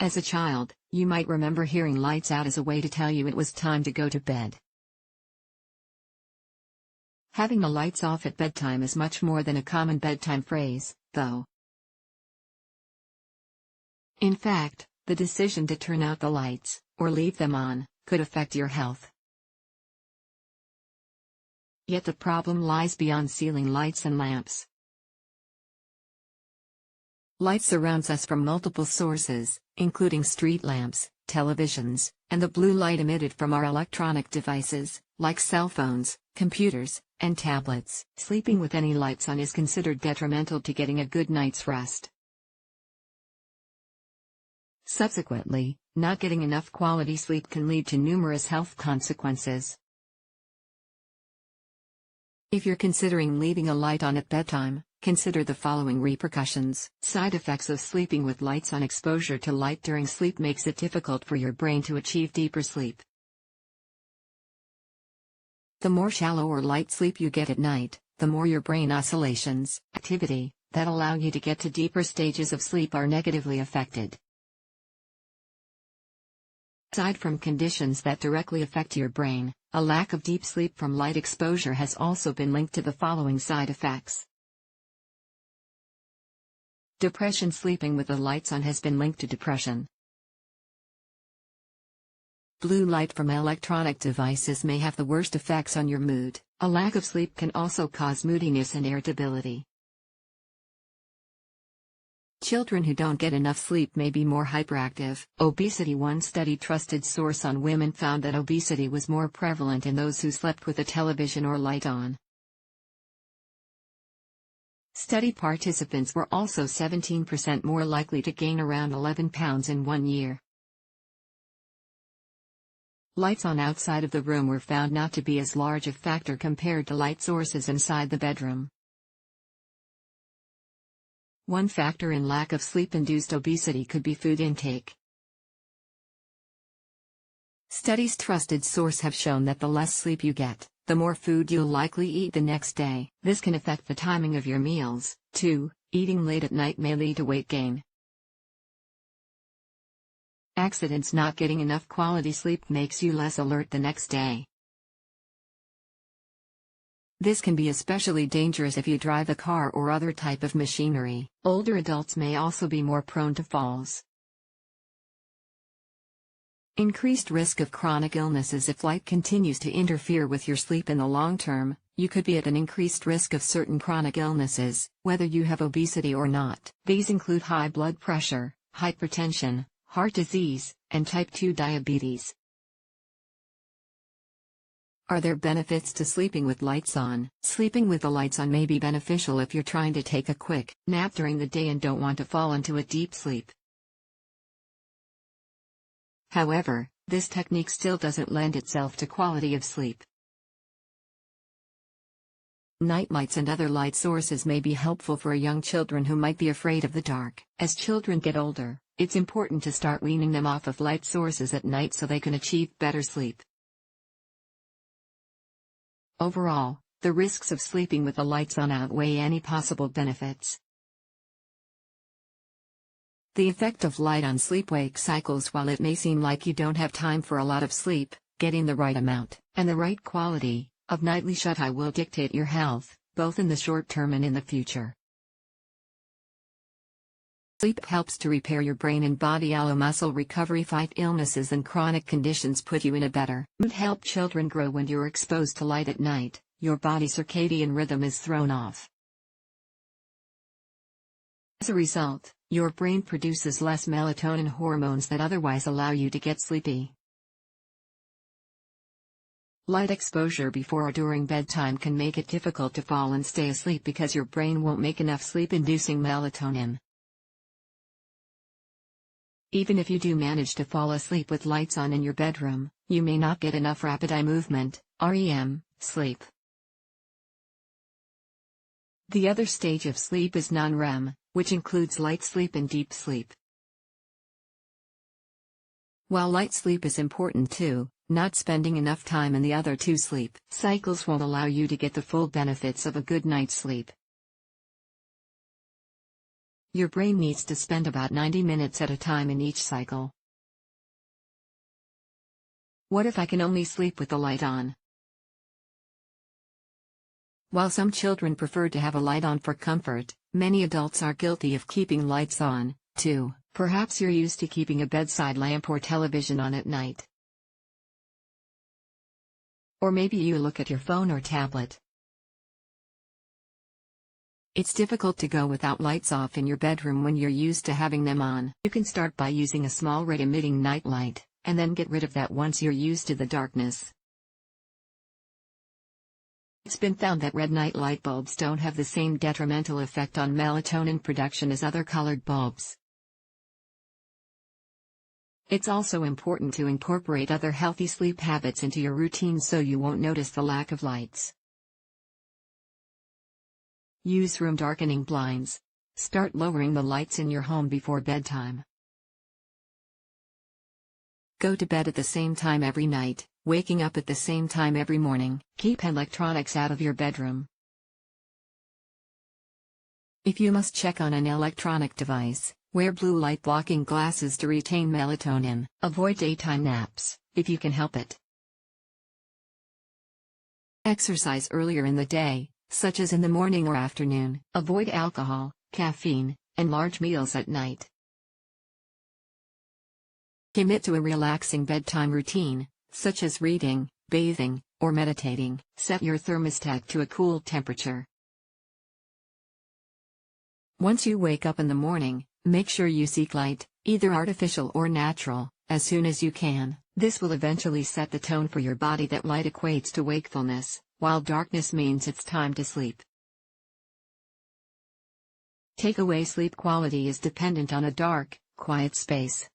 As a child, you might remember hearing lights out as a way to tell you it was time to go to bed. Having the lights off at bedtime is much more than a common bedtime phrase, though. In fact, the decision to turn out the lights, or leave them on, could affect your health. Yet the problem lies beyond ceiling lights and lamps. Light surrounds us from multiple sources, including street lamps, televisions, and the blue light emitted from our electronic devices, like cell phones, computers, and tablets. Sleeping with any lights on is considered detrimental to getting a good night's rest. Subsequently, not getting enough quality sleep can lead to numerous health consequences. If you're considering leaving a light on at bedtime, consider the following repercussions. Side effects of sleeping with lights on. Exposure to light during sleep makes it difficult for your brain to achieve deeper sleep. The more shallow or light sleep you get at night, the more your brain oscillations, activity, that allow you to get to deeper stages of sleep are negatively affected. Aside from conditions that directly affect your brain, a lack of deep sleep from light exposure has also been linked to the following side effects. Depression. Sleeping with the lights on has been linked to depression. Blue light from electronic devices may have the worst effects on your mood. A lack of sleep can also cause moodiness and irritability. Children who don't get enough sleep may be more hyperactive. Obesity. One study trusted source on women found that obesity was more prevalent in those who slept with a television or light on. Study participants were also 17% more likely to gain around 11 pounds in 1 year. Lights on outside of the room were found not to be as large a factor compared to light sources inside the bedroom. One factor in lack of sleep-induced obesity could be food intake. Studies trusted source have shown that the less sleep you get, the more food you'll likely eat the next day. This can affect the timing of your meals, too. Eating late at night may lead to weight gain. Accidents. Not getting enough quality sleep makes you less alert the next day. This can be especially dangerous if you drive a car or other type of machinery. Older adults may also be more prone to falls. Increased risk of chronic illnesses. If light continues to interfere with your sleep in the long term, you could be at an increased risk of certain chronic illnesses, whether you have obesity or not. These include high blood pressure, hypertension, heart disease, and type 2 diabetes. Are there benefits to sleeping with lights on? Sleeping with the lights on may be beneficial if you're trying to take a quick nap during the day and don't want to fall into a deep sleep. However, this technique still doesn't lend itself to quality of sleep. Night lights and other light sources may be helpful for young children who might be afraid of the dark. As children get older, it's important to start weaning them off of light sources at night so they can achieve better sleep. Overall, the risks of sleeping with the lights on outweigh any possible benefits. The effect of light on sleep-wake cycles. While it may seem like you don't have time for a lot of sleep, getting the right amount and the right quality of nightly shut-eye will dictate your health, both in the short term and in the future. Sleep helps to repair your brain and body. Allow muscle recovery, fight illnesses and chronic conditions, put you in a better mood. Help children grow. When you're exposed to light at night, your body's circadian rhythm is thrown off. As a result, your brain produces less melatonin hormones that otherwise allow you to get sleepy. Light exposure before or during bedtime can make it difficult to fall and stay asleep because your brain won't make enough sleep-inducing melatonin. Even if you do manage to fall asleep with lights on in your bedroom, you may not get enough rapid eye movement, REM, sleep. The other stage of sleep is non-REM, which includes light sleep and deep sleep. While light sleep is important too, not spending enough time in the other two sleep cycles won't allow you to get the full benefits of a good night's sleep. Your brain needs to spend about 90 minutes at a time in each cycle. What if I can only sleep with the light on? While some children prefer to have a light on for comfort, many adults are guilty of keeping lights on, too. Perhaps you're used to keeping a bedside lamp or television on at night. Or maybe you look at your phone or tablet. It's difficult to go without lights off in your bedroom when you're used to having them on. You can start by using a small red-emitting nightlight, and then get rid of that once you're used to the darkness. It's been found that red night light bulbs don't have the same detrimental effect on melatonin production as other colored bulbs. It's also important to incorporate other healthy sleep habits into your routine so you won't notice the lack of lights. Use room darkening blinds. Start lowering the lights in your home before bedtime. Go to bed at the same time every night, waking up at the same time every morning. Keep electronics out of your bedroom. If you must check on an electronic device, wear blue light blocking glasses to retain melatonin. Avoid daytime naps, if you can help it. Exercise earlier in the day, such as in the morning or afternoon. Avoid alcohol, caffeine, and large meals at night. Commit to a relaxing bedtime routine, such as reading, bathing, or meditating. Set your thermostat to a cool temperature. Once you wake up in the morning, make sure you seek light, either artificial or natural, as soon as you can. This will eventually set the tone for your body that light equates to wakefulness, while darkness means it's time to sleep. Takeaway sleep quality is dependent on a dark, quiet space.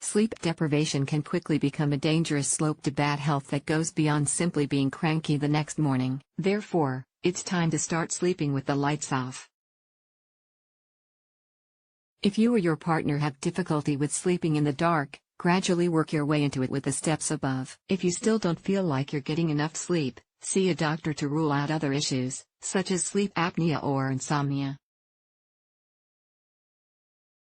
Sleep deprivation can quickly become a dangerous slope to bad health that goes beyond simply being cranky the next morning. Therefore, it's time to start sleeping with the lights off. If you or your partner have difficulty with sleeping in the dark, gradually work your way into it with the steps above. If you still don't feel like you're getting enough sleep, see a doctor to rule out other issues, such as sleep apnea or insomnia.